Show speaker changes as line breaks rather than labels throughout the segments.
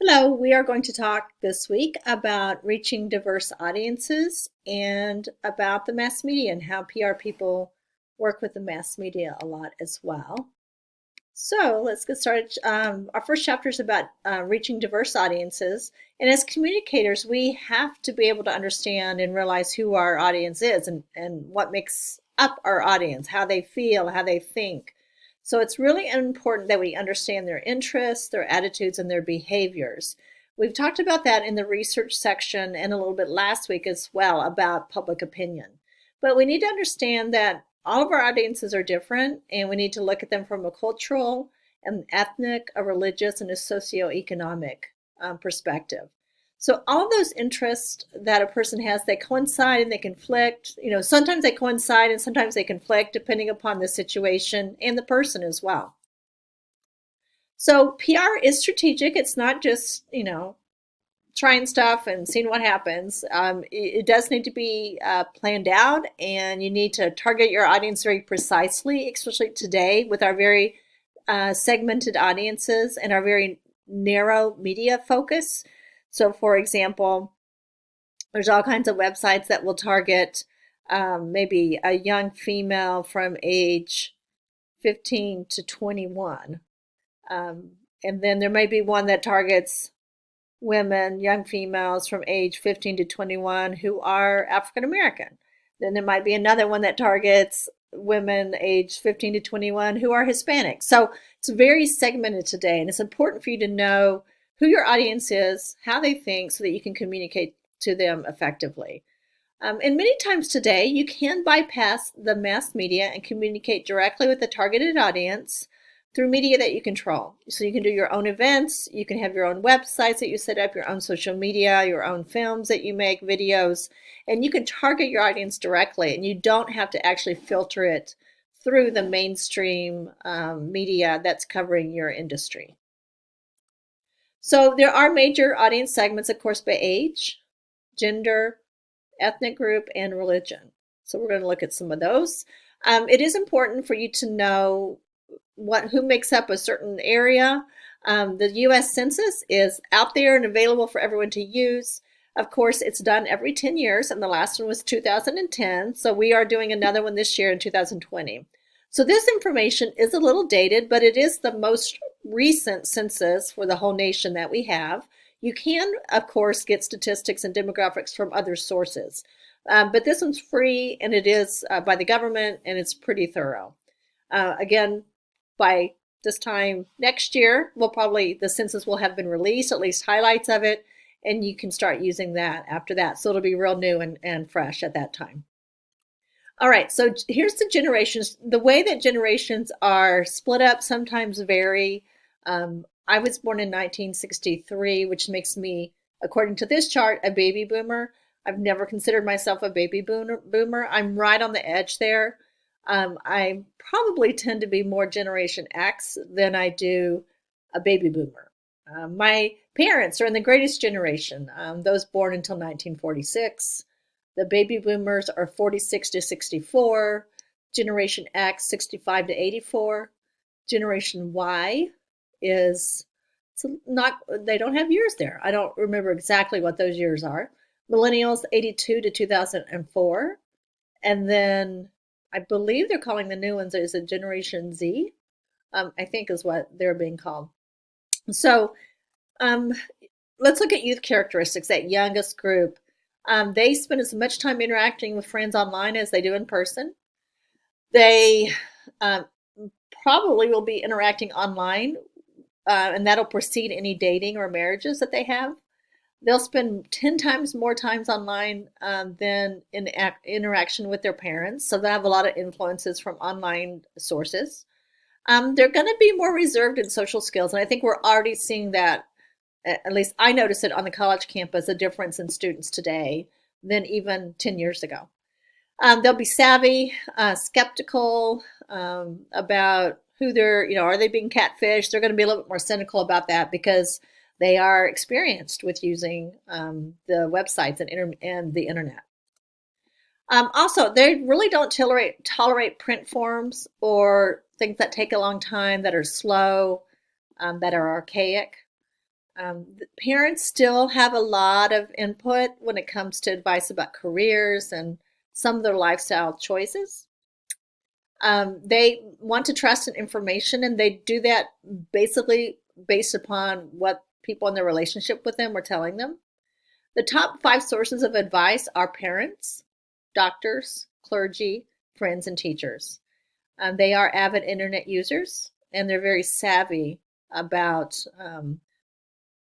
Hello, we are going to talk this week about reaching diverse audiences and about the mass media and how PR people work with the mass media a lot as well. So let's get started. Our first chapter is about reaching diverse audiences. And as communicators, we have to be able to understand and realize who our audience is and what makes up our audience, how they feel, how they think. So it's really important that we understand their interests, their attitudes, and their behaviors. We've talked about that in the research section and a little bit last week as well about public opinion. But we need to understand that all of our audiences are different, and we need to look at them from a cultural, an ethnic, a religious, and a socioeconomic perspective. So all of those interests that a person has, they coincide and they conflict. Sometimes they coincide and sometimes they conflict depending upon the situation and the person as well. So PR is strategic. It's not just, trying stuff and seeing what happens. It does need to be planned out, and you need to target your audience very precisely, especially today with our very segmented audiences and our very narrow media focus. So, for example, there's all kinds of websites that will target maybe a young female from age 15 to 21. Um, and then there may be one that targets women, young females from age 15 to 21 who are African American. Then there might be another one that targets women aged 15 to 21 who are Hispanic. So it's very segmented today, and it's important for you to know who your audience is, how they think, so that you can communicate to them effectively. And many times today, you can bypass the mass media and communicate directly with the targeted audience through media that you control. So you can do your own events, you can have your own websites that you set up, your own social media, your own films that you make, videos, and you can target your audience directly, and you don't have to actually filter it through the mainstream media that's covering your industry. So there are major audience segments, of course, by age, gender, ethnic group, and religion. So we're going to look at some of those. It is important for you to know who makes up a certain area. The U.S. Census is out there and available for everyone to use. Of course, it's done every 10 years, and the last one was 2010. So we are doing another one this year in 2020. So this information is a little dated, but it is the most recent census for the whole nation that we have. You can, of course, get statistics and demographics from other sources. But this one's free, and it is by the government, and it's pretty thorough. Again, by this time next year, the census will have been released, at least highlights of it, and you can start using that after that. So it'll be real new and fresh at that time. All right, so here's the generations. The way that generations are split up sometimes vary. I was born in 1963, which makes me, according to this chart, a baby boomer. I've never considered myself a baby boomer. I'm right on the edge there. I probably tend to be more Generation X than I do a baby boomer. My parents are in the greatest generation, those born until 1946. The baby boomers are 46 to 64, Generation X 65 to 84. Generation Y is not, they don't have years there. I don't remember exactly what those years are. Millennials 82 to 2004. And then I believe they're calling the new ones is a Generation Z, I think is what they're being called. So um, let's look at youth characteristics, that youngest group. They spend as much time interacting with friends online as they do in person. They um, probably will be interacting online, and that'll precede any dating or marriages that they have. They'll spend 10 times more times online than in interaction with their parents. So they have a lot of influences from online sources. They're going to be more reserved in social skills. And I think we're already seeing that, at least I notice it on the college campus, a difference in students today than even 10 years ago. They'll be savvy, skeptical about who are they being catfished? They're going to be a little bit more cynical about that because they are experienced with using the websites and the internet. Also, they really don't tolerate print forms or things that take a long time, that are slow, that are archaic. Parents still have a lot of input when it comes to advice about careers and some of their lifestyle choices. They want to trust in information, and they do that basically based upon what people in their relationship with them are telling them. The top 5 sources of advice are parents, doctors, clergy, friends, and teachers. They are avid internet users, and they're very savvy about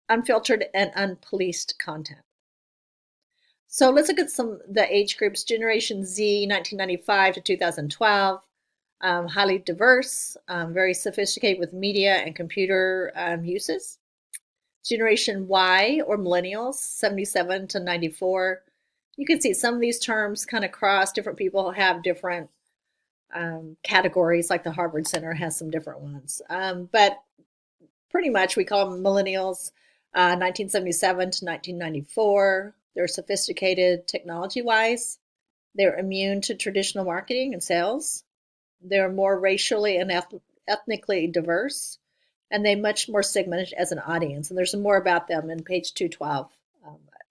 unfiltered and unpoliced content. So let's look at some the age groups. Generation Z, 1995 to 2012, highly diverse, very sophisticated with media and computer uses. Generation Y, or millennials, 77 to 94. You can see some of these terms kind of cross. Different people have different categories, like the Harvard Center has some different ones. But pretty much we call them millennials, 1977 to 1994. They're sophisticated technology-wise. They're immune to traditional marketing and sales. They're more racially and ethnically diverse, and they're much more segmented as an audience. And there's more about them in page 212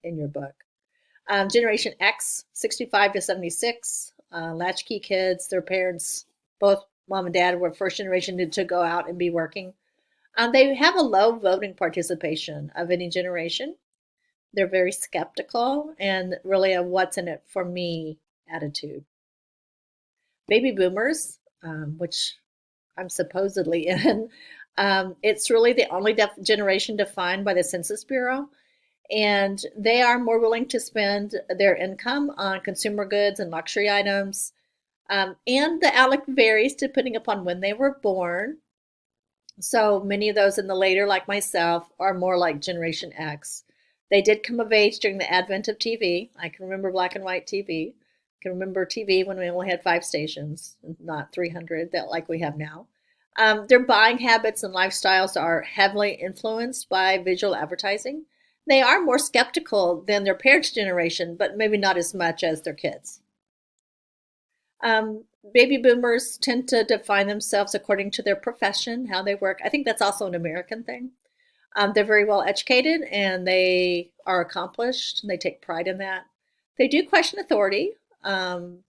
in your book. Generation X, 65 to 76, latchkey kids. Their parents, both mom and dad, were first generation to go out and be working. They have a low voting participation of any generation. They're very skeptical and really a what's in it for me attitude. Baby boomers, which I'm supposedly in, it's really the only generation defined by the Census Bureau. And they are more willing to spend their income on consumer goods and luxury items. And the outlook varies depending upon when they were born. So many of those in the later, like myself, are more like Generation X. They did come of age during the advent of TV. I can remember black and white TV. I can remember TV when we only had 5 stations, not 300 that like we have now. Their buying habits and lifestyles are heavily influenced by visual advertising. They are more skeptical than their parents' generation, but maybe not as much as their kids. Baby boomers tend to define themselves according to their profession, how they work. I think that's also an American thing. They're very well educated and they are accomplished, and they take pride in that. They do question authority.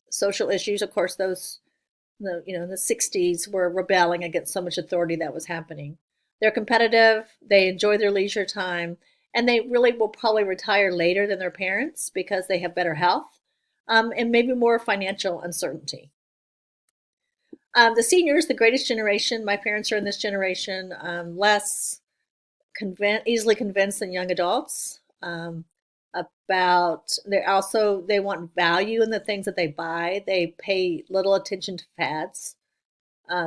Social issues, of course, those in the 60s were rebelling against so much authority that was happening. They're competitive, they enjoy their leisure time, and they really will probably retire later than their parents because they have better health, and maybe more financial uncertainty. The seniors, the greatest generation. My parents are in this generation, less easily convinced than young adults. They want value in the things that they buy. They pay little attention to fads.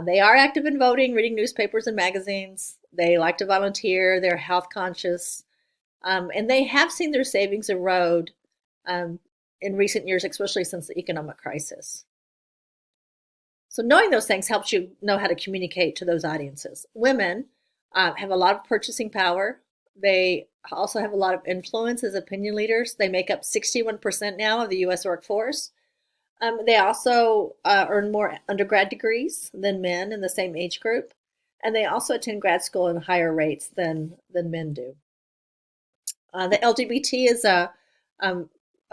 They are active in voting, reading newspapers and magazines. They like to volunteer. They're health conscious, and they have seen their savings erode in recent years, especially since the economic crisis. So knowing those things helps you know how to communicate to those audiences. Women have a lot of purchasing power. They also have a lot of influence as opinion leaders. They make up 61% now of the U.S. workforce. They also earn more undergrad degrees than men in the same age group. And they also attend grad school at higher rates than men do. The LGBT is a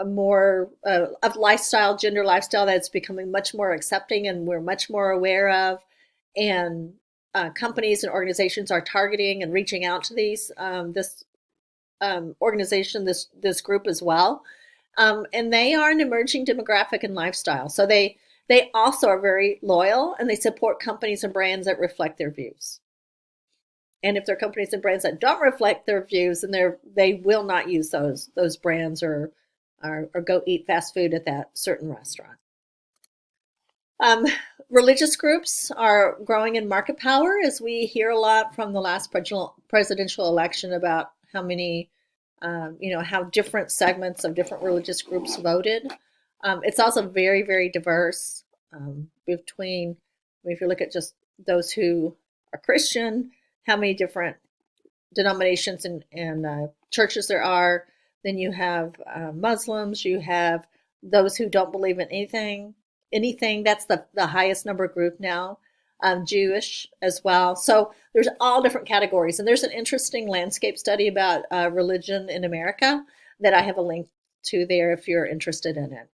more of lifestyle, gender lifestyle that's becoming much more accepting and we're much more aware of. And companies and organizations are targeting and reaching out to this organization, this group as well. And they are an emerging demographic and lifestyle. So they also are very loyal, and they support companies and brands that reflect their views. And if there are companies and brands that don't reflect their views, then they will not use those brands or go eat fast food at that certain restaurant. Religious groups are growing in market power, as we hear a lot from the last presidential election about how many, how different segments of different religious groups voted. It's also very, very diverse between, if you look at just those who are Christian, how many different denominations and churches there are. Then you have Muslims, you have those who don't believe in anything. That's the highest number group now. Jewish as well. So there's all different categories. And there's an interesting landscape study about religion in America that I have a link to there if you're interested in it.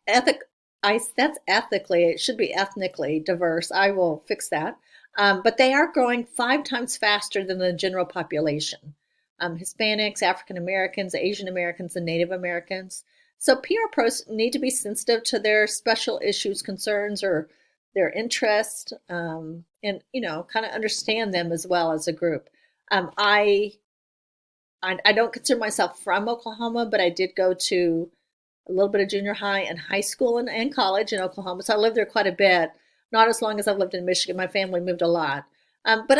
Ethic, that's ethically, it should be ethnically diverse. I will fix that. But they are growing 5 times faster than the general population. Hispanics, African Americans, Asian Americans, and Native Americans. So PR pros need to be sensitive to their special issues, concerns, or their interest, and kind of understand them as well as a group. I don't consider myself from Oklahoma, but I did go to a little bit of junior high and high school and college in Oklahoma. So I lived there quite a bit, not as long as I've lived in Michigan. My family moved a lot. But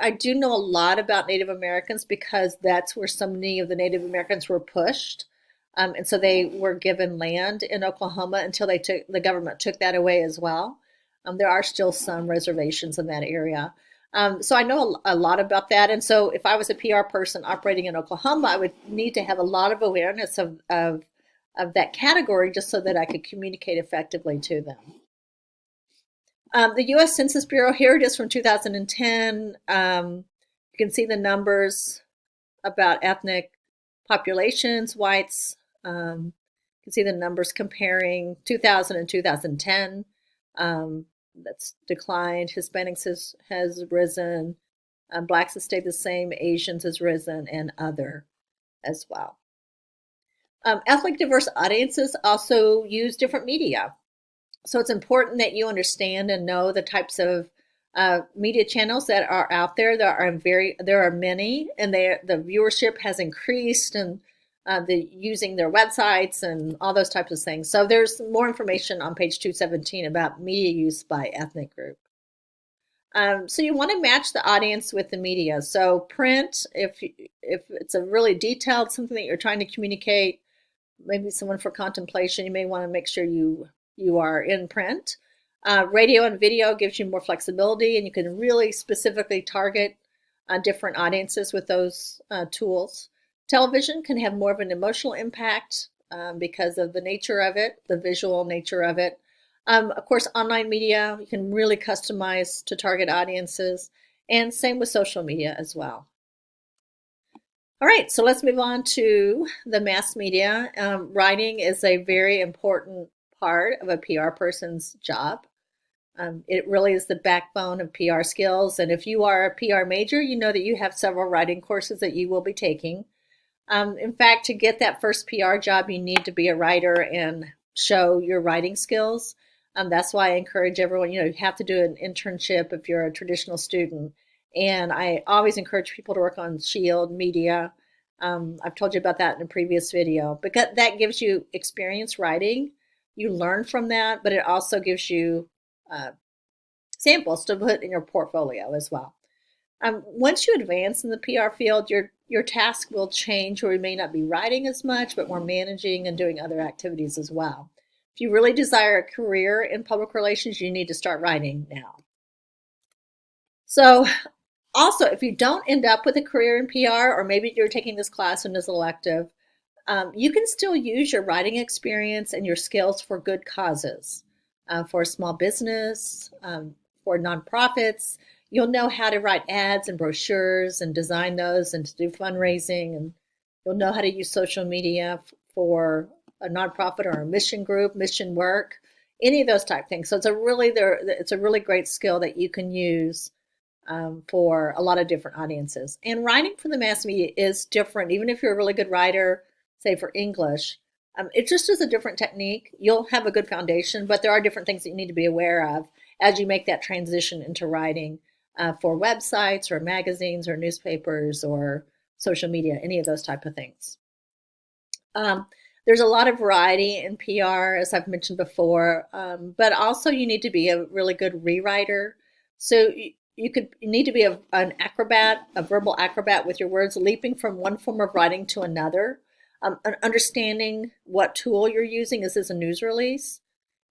I do know a lot about Native Americans because that's where so many of the Native Americans were pushed. And so they were given land in Oklahoma until the government took that away as well. There are still some reservations in that area. So I know a lot about that. And so if I was a PR person operating in Oklahoma, I would need to have a lot of awareness of that category just so that I could communicate effectively to them. The U.S. Census Bureau, here it is from 2010. You can see the numbers about ethnic populations, whites. You can see the numbers comparing 2000 and 2010. That's declined. Hispanics has risen. Blacks have stayed the same. Asians has risen, and other as well. Ethnic diverse audiences also use different media. So it's important that you understand and know the types of media channels that are out there. There are many, and the viewership has increased, and using their websites and all those types of things. So there's more information on page 217 about media use by ethnic group. So you want to match the audience with the media. So print, if it's a really detailed something that you're trying to communicate, maybe someone for contemplation, you may want to make sure you are in print. Radio and video gives you more flexibility, and you can really specifically target different audiences with those tools. Television can have more of an emotional impact because of the nature of it, the visual nature of it. Of course, online media, you can really customize to target audiences, and same with social media as well. All right, so let's move on to the mass media. Writing is a very important part of a PR person's job. It really is the backbone of PR skills. And if you are a PR major, you know that you have several writing courses that you will be taking. In fact, to get that first PR job, you need to be a writer and show your writing skills. That's why I encourage everyone, you have to do an internship if you're a traditional student. And I always encourage people to work on Shield Media. I've told you about that in a previous video, because that gives you experience writing. You learn from that, but it also gives you samples to put in your portfolio as well. Once you advance in the PR field, your task will change, or you may not be writing as much, but more managing and doing other activities as well. If you really desire a career in public relations, you need to start writing now. So also, if you don't end up with a career in PR, or maybe you're taking this class and as an elective, you can still use your writing experience and your skills for good causes, for a small business, for nonprofits. You'll know how to write ads and brochures and design those and to do fundraising, and you'll know how to use social media for a nonprofit or a mission group, mission work, any of those type of things. So it's a really great skill that you can use for a lot of different audiences. And writing for the mass media is different, even if you're a really good writer, say for English. It just is a different technique. You'll have a good foundation, but there are different things that you need to be aware of as you make that transition into writing for websites or magazines or newspapers or social media, any of those type of things. There's a lot of variety in PR, as I've mentioned before, but also you need to be a really good rewriter. So you need to be an acrobat, a verbal acrobat with your words, leaping from one form of writing to another. Understanding what tool you're using. Is this a news release?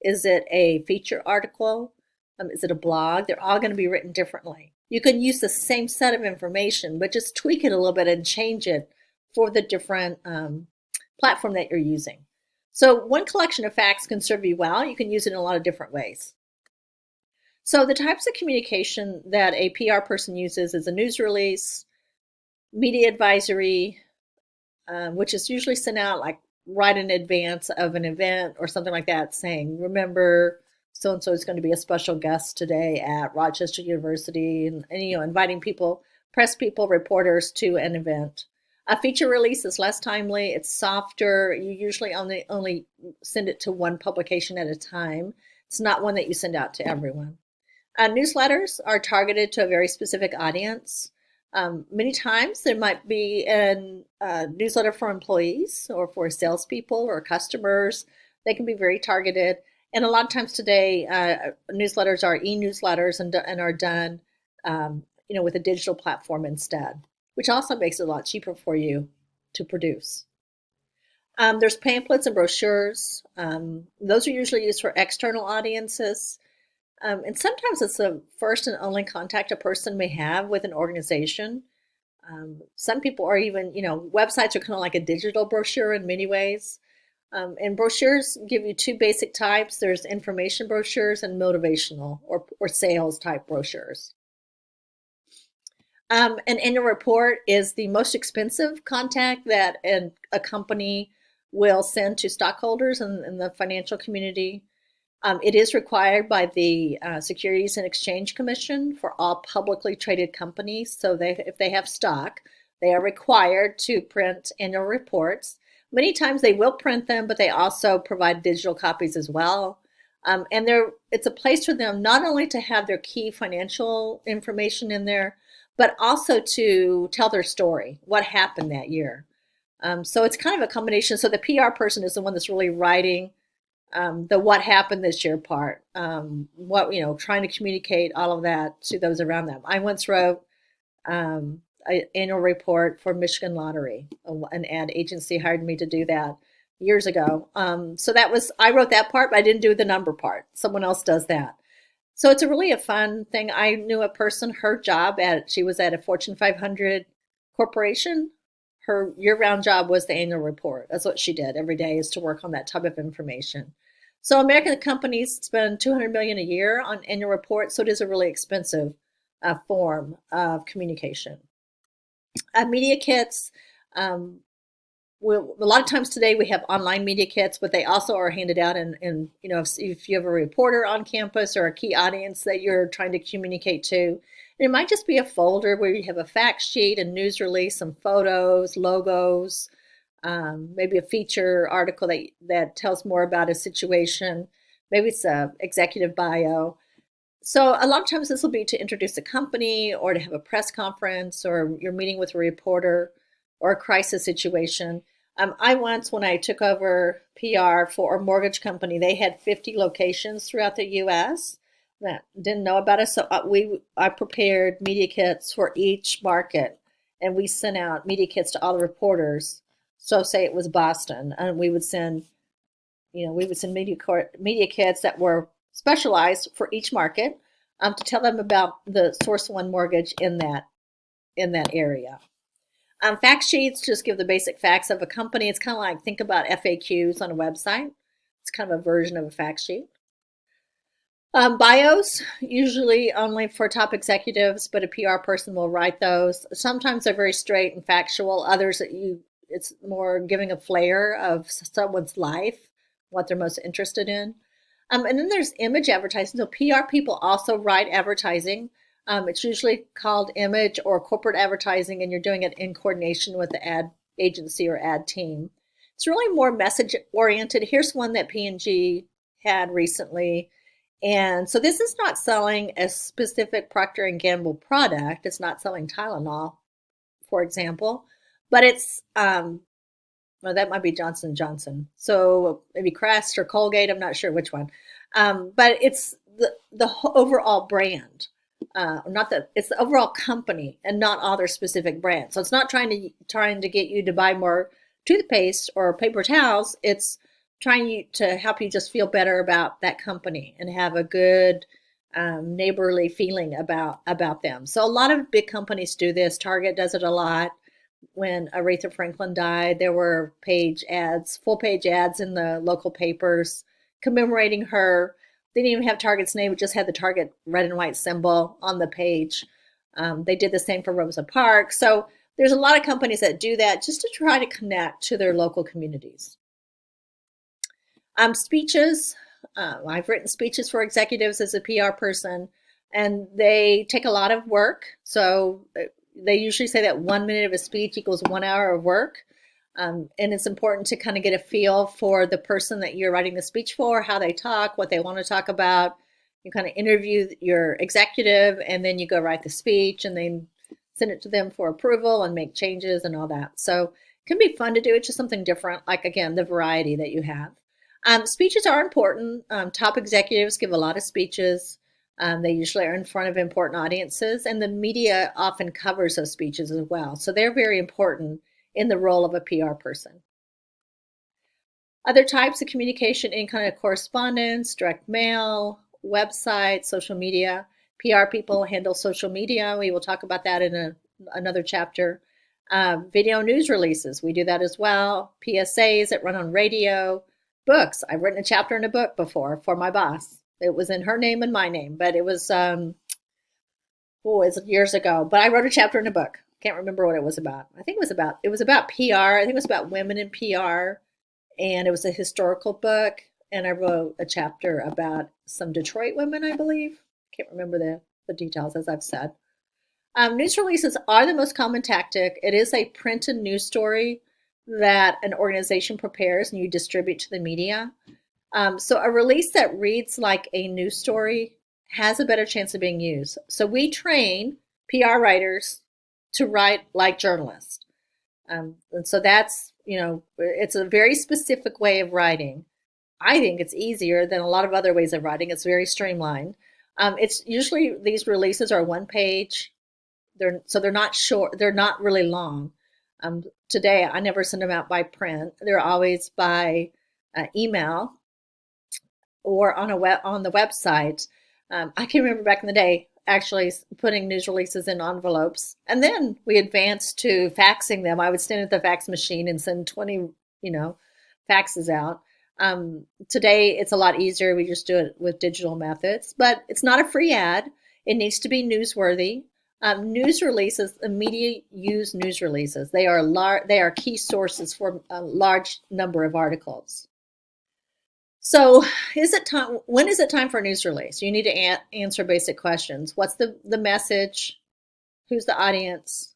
Is it a feature article? Is it a blog? They're all going to be written differently. You can use the same set of information, but just tweak it a little bit and change it for the different platform that you're using. So one collection of facts can serve you well. You can use it in a lot of different ways. So the types of communication that a PR person uses is a news release, media advisory, which is usually sent out like right in advance of an event or something like that, saying, remember, so and so is going to be a special guest today at Rochester University, and inviting people, press people, reporters to an event. A feature release is less timely. It's softer. You usually only send it to one publication at a time. It's not one that you send out to everyone. Newsletters are targeted to a very specific audience. Many times there might be a newsletter for employees or for salespeople or customers. They can be very targeted. And a lot of times today, newsletters are e-newsletters and are done, with a digital platform instead, which also makes it a lot cheaper for you to produce. There's pamphlets and brochures. Those are usually used for external audiences. And sometimes it's the first and only contact a person may have with an organization. Some people are even, websites are kind of like a digital brochure in many ways. And brochures give you two basic types. There's information brochures and motivational or sales type brochures. An annual report is the most expensive contact that a company will send to stockholders in the financial community. It is required by the Securities and Exchange Commission for all publicly traded companies. So if they have stock, they are required to print annual reports. Many times they will print them, but they also provide digital copies as well. And it's a place for them not only to have their key financial information in there, but also to tell their story, what happened that year. So it's kind of a combination. So the PR person is the one that's really writing the what happened this year part, trying to communicate all of that to those around them. I once wrote an annual report for Michigan Lottery. An ad agency hired me to do that years ago. So I wrote that part, but I didn't do the number part. Someone else does that. So it's a fun thing. I knew a person, she was at a Fortune 500 corporation. Her year-round job was the annual report. That's what she did every day, is to work on that type of information. So American companies spend $200 million a year on annual reports, so it is a really expensive form of communication. Media kits. A lot of times today we have online media kits, but they also are handed out if you have a reporter on campus or a key audience that you're trying to communicate to. It might just be a folder where you have a fact sheet, a news release, some photos, logos, maybe a feature article that tells more about a situation. Maybe it's a executive bio. So a lot of times this will be to introduce a company or to have a press conference, or you're meeting with a reporter or a crisis situation. I once, when I took over PR for a mortgage company, they had 50 locations throughout the U.S. that didn't know about us. So I prepared media kits for each market, and we sent out media kits to all the reporters. So say it was Boston, and we would send media kits that were specialized for each market, to tell them about the Source One mortgage in that area. Fact sheets just give the basic facts of a company. It's kind of like, think about FAQs on a website. It's kind of a version of a fact sheet. Bios, usually only for top executives, but a PR person will write those. Sometimes they're very straight and factual. Others it's more giving a flair of someone's life, what they're most interested in. And then there's image advertising. So PR people also write advertising. It's usually called image or corporate advertising, and you're doing it in coordination with the ad agency or ad team. It's really more message oriented. Here's one that P&G had recently. And so this is not selling a specific Procter & Gamble product. It's not selling Tylenol, for example, but it's, that might be Johnson & Johnson. So maybe Crest or Colgate, I'm not sure which one. But it's the overall brand. It's the overall company and not all their specific brands. So it's not trying to get you to buy more toothpaste or paper towels. It's trying to help you just feel better about that company and have a good neighborly feeling about them. So a lot of big companies do this. Target does it a lot. When Aretha Franklin died, there were full page ads in the local papers commemorating her. They didn't even have Target's name, it just had the Target red and white symbol on the page. They did the same for Rosa Parks. So there's a lot of companies that do that just to try to connect to their local communities. Speeches. I've written speeches for executives as a PR person, and they take a lot of work. So they usually say that 1 minute of a speech equals 1 hour of work. And it's important to kind of get a feel for the person that you're writing the speech for, how they talk, what they want to talk about. You kind of interview your executive, and then you go write the speech, and then send it to them for approval and make changes and all that. So it can be fun to do. It's just something different, like, again, the variety that you have. Speeches are important. Top executives give a lot of speeches. They usually are in front of important audiences, and the media often covers those speeches as well. So they're very important in the role of a PR person. Other types of communication in kind of correspondence, direct mail, website, social media. PR people handle social media. We will talk about that in another chapter. Video news releases, we do that as well. PSAs that run on radio. Books. I've written a chapter in a book before for my boss. It was in her name and my name, but it was years ago. But I wrote a chapter in a book. Can't remember what it was about. I think it was about PR. I think it was about women in PR, and it was a historical book. And I wrote a chapter about some Detroit women, I believe. Can't remember the details, as I've said. News releases are the most common tactic. It is a printed news story that an organization prepares and you distribute to the media. So a release that reads like a news story has a better chance of being used. So we train PR writers to write like journalists. And so that's, it's a very specific way of writing. I think it's easier than a lot of other ways of writing. It's very streamlined. It's usually, these releases are one page. They're not short. They're not really long. Today, I never send them out by print. They're always by email or on the website. I can remember back in the day actually putting news releases in envelopes, and then we advanced to faxing them. I would stand at the fax machine and send 20, faxes out. Today, it's a lot easier. We just do it with digital methods, but it's not a free ad. It needs to be newsworthy. News releases, the media use news releases. They are key sources for a large number of articles. So when is it time for a news release? You need to answer basic questions. What's the message? Who's the audience?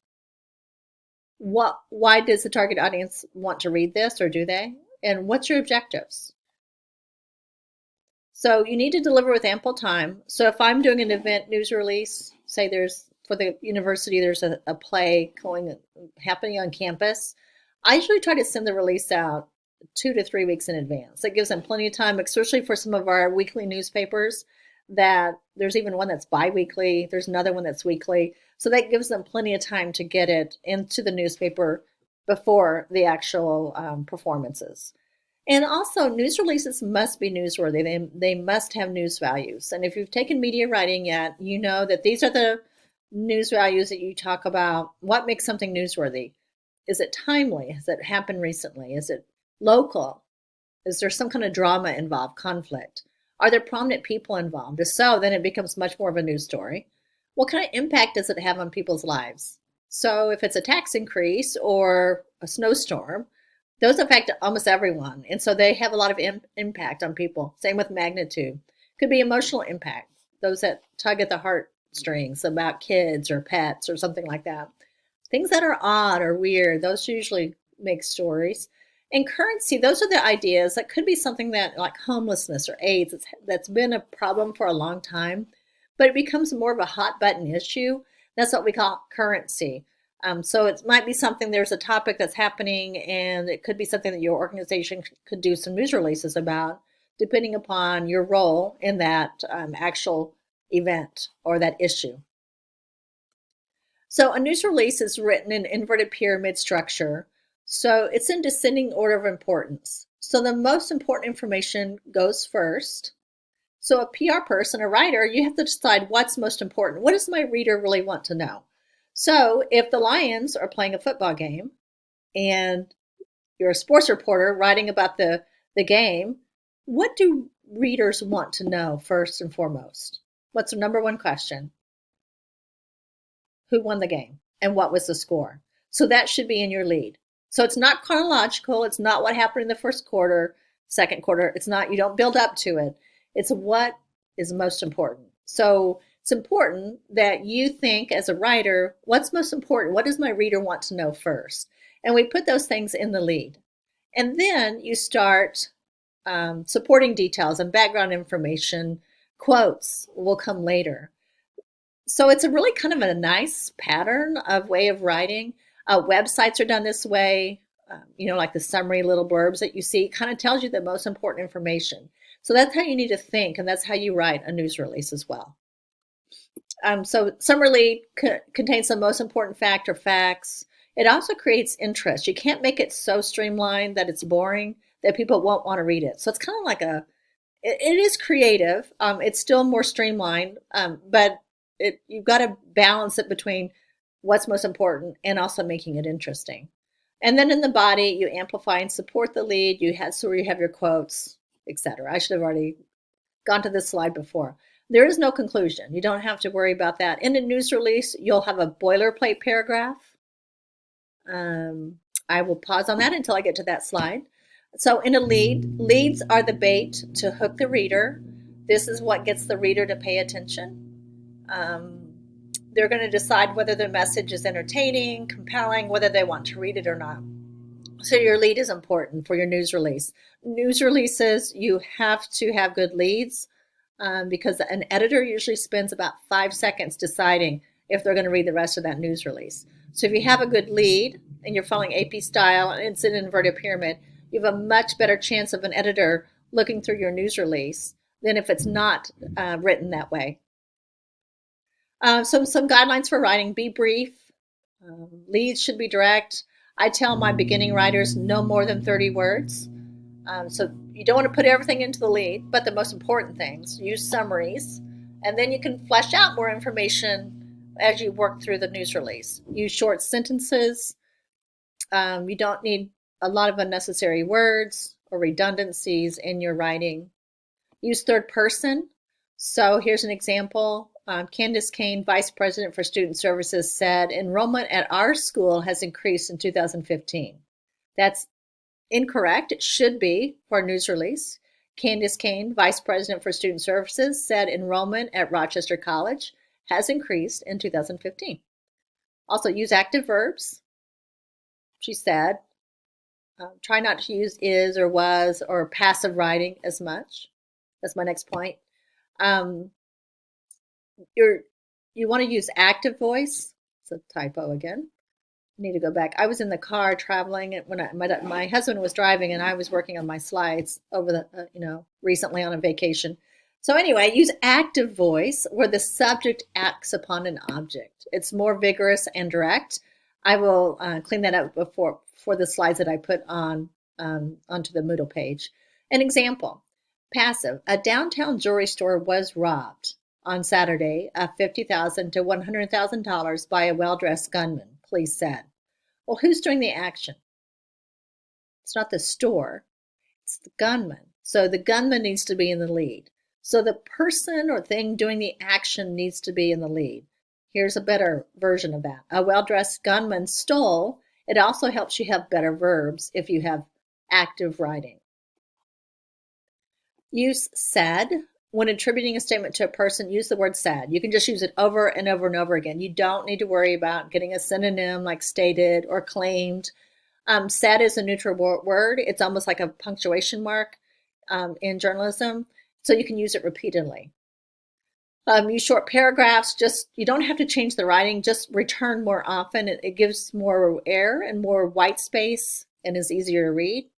Why does the target audience want to read this, or do they? And what's your objectives? So you need to deliver with ample time. So if I'm doing an event news release, say for the university, there's a play happening on campus, I usually try to send the release out 2 to 3 weeks in advance. That gives them plenty of time, especially for some of our weekly newspapers, that there's even one that's bi-weekly. There's another one that's weekly. So that gives them plenty of time to get it into the newspaper before the actual performances. And also, news releases must be newsworthy. They must have news values. And if you've taken media writing yet, you know that these are the news values that you talk about. What makes something newsworthy? Is it timely? Has it happened recently? Is it local? Is there some kind of drama involved, conflict? Are there prominent people involved? If so, then it becomes much more of a news story. What kind of impact does it have on people's lives? So if it's a tax increase or a snowstorm, those affect almost everyone. And so they have a lot of impact on people. Same with magnitude. Could be emotional impact, those that tug at the heartstrings about kids or pets or something like that. Things that are odd or weird, those usually make stories. And currency, those are the ideas. That could be something that, like homelessness or AIDS, that's been a problem for a long time, but it becomes more of a hot button issue. That's what we call currency. So it might be something, there's a topic that's happening, and it could be something that your organization could do some news releases about, depending upon your role in that actual event or that issue. So a news release is written in inverted pyramid structure. So it's in descending order of importance. So the most important information goes first. So a PR person, a writer, you have to decide what's most important. What does my reader really want to know? So if the Lions are playing a football game and you're a sports reporter writing about the game, what do readers want to know first and foremost? What's the number one question? Who won the game and what was the score? So that should be in your lead. So it's not chronological. It's not what happened in the first quarter, second quarter. It's not, you don't build up to it. It's what is most important. So it's important that you think as a writer, what's most important? What does my reader want to know first? And we put those things in the lead. And then you start supporting details and background information. Quotes will come later. So it's a really kind of a nice pattern of way of writing. Websites are done this way. Like the summary little blurbs that you see, kind of tells you the most important information. So that's how you need to think, and that's how you write a news release as well. So summary lead contains the most important fact or facts. It also creates interest. You can't make it so streamlined that it's boring that people won't want to read it. So it's kind of like it is creative. It's still more streamlined, but you've got to balance it between what's most important and also making it interesting. And then in the body, you amplify and support the lead. You have your quotes, etc. I should have already gone to this slide before. There is no conclusion. You don't have to worry about that. In a news release, you'll have a boilerplate paragraph. I will pause on that until I get to that slide. So in a lead, leads are the bait to hook the reader. This is what gets the reader to pay attention. They're going to decide whether the message is entertaining, compelling, whether they want to read it or not. So your lead is important for your news release. News releases, you have to have good leads because an editor usually spends about 5 seconds deciding if they're going to read the rest of that news release. So if you have a good lead and you're following AP style and it's an inverted pyramid, you have a much better chance of an editor looking through your news release than if it's not written that way. So some guidelines for writing: be brief. Leads should be direct. I tell my beginning writers no more than 30 words. So you don't want to put everything into the lead, but the most important things. Use summaries, and then you can flesh out more information as you work through the news release. Use short sentences. You don't need a lot of unnecessary words or redundancies in your writing. Use third person. So here's an example. Candace Kane, Vice President for Student Services, said enrollment at our school has increased in 2015. That's incorrect. It should be for a news release. Candace Kane, Vice President for Student Services, said enrollment at Rochester College has increased in 2015. Also, use active verbs. She said, try not to use is or was or passive writing as much. That's my next point. You want to use active voice. It's a typo again. I need to go back. I was in the car traveling when my husband was driving and I was working on my slides over the recently on a vacation. So anyway, use active voice where the subject acts upon an object. It's more vigorous and direct. I will clean that up for the slides that I put on onto the Moodle page. An example: passive. A downtown jewelry store was robbed on Saturday of $50,000 to $100,000 by a well-dressed gunman, police said. Well, who's doing the action? It's not the store, it's the gunman. So the gunman needs to be in the lead. So the person or thing doing the action needs to be in the lead. Here's a better version of that. A well-dressed gunman stole. It also helps you have better verbs if you have active writing. Use said. When attributing a statement to a person, use the word said. You can just use it over and over and over again. You don't need to worry about getting a synonym like stated or claimed. Said is a neutral word. It's almost like a punctuation mark in journalism, so you can use it repeatedly. Use short paragraphs. You don't have to change the writing, just return more often. It gives more air and more white space and is easier to read.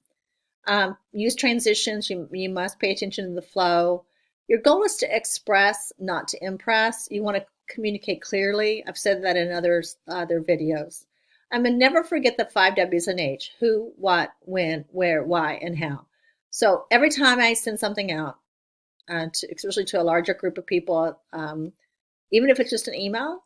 Use transitions. You must pay attention to the flow. Your goal is to express, not to impress. You want to communicate clearly. I've said that in other videos. And never forget the 5 W's and H: who, what, when, where, why, and how. So every time I send something out, especially to a larger group of people, even if it's just an email,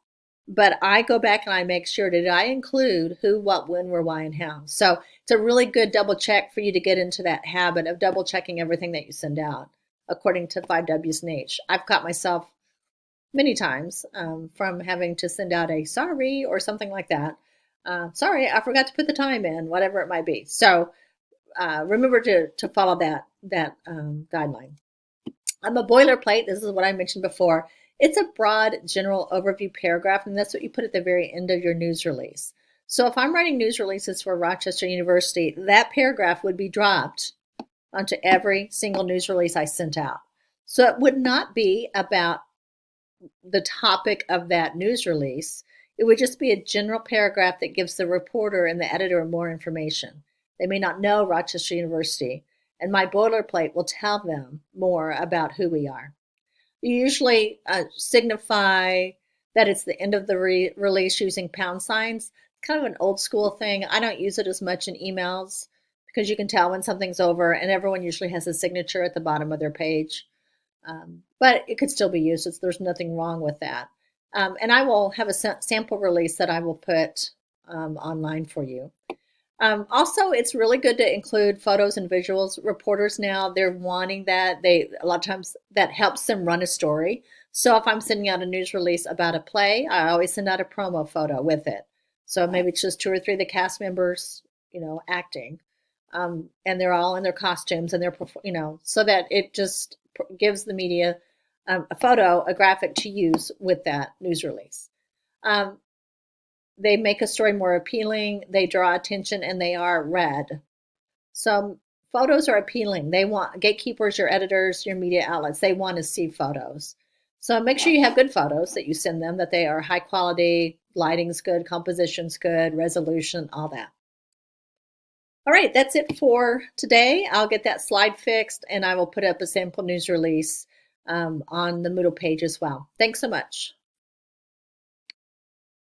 but I go back and I make sure, did I include who, what, when, where, why, and how? So it's a really good double check for you to get into that habit of double checking everything that you send out. according to 5Ws and H. I've caught myself many times from having to send out a sorry or something like that. Sorry, I forgot to put the time in, whatever it might be. So remember to follow that guideline. A boilerplate, this is what I mentioned before. It's a broad general overview paragraph, and that's what you put at the very end of your news release. So if I'm writing news releases for Rochester University, that paragraph would be dropped onto every single news release I sent out. So it would not be about the topic of that news release. It would just be a general paragraph that gives the reporter and the editor more information. They may not know Rochester University, and my boilerplate will tell them more about who we are. You usually signify that it's the end of the release using pound signs. It's kind of an old school thing. I don't use it as much in emails because you can tell when something's over, and everyone usually has a signature at the bottom of their page. But it could still be used. There's nothing wrong with that. And I will have a sample release that I will put online for you. Also, it's really good to include photos and visuals. Reporters now, they're wanting that. A lot of times that helps them run a story. So if I'm sending out a news release about a play, I always send out a promo photo with it. So maybe it's just 2 or 3 of the cast members, acting. And they're all in their costumes and so that it just gives the media a graphic to use with that news release. They make a story more appealing, they draw attention, and they are read. So photos are appealing. They want gatekeepers, your editors, your media outlets, they want to see photos. So make sure you have good photos that you send them, that they are high quality, lighting's good, composition's good, resolution, all that. All right, that's it for today. I'll get that slide fixed and I will put up a sample news release on the Moodle page as well. Thanks so much.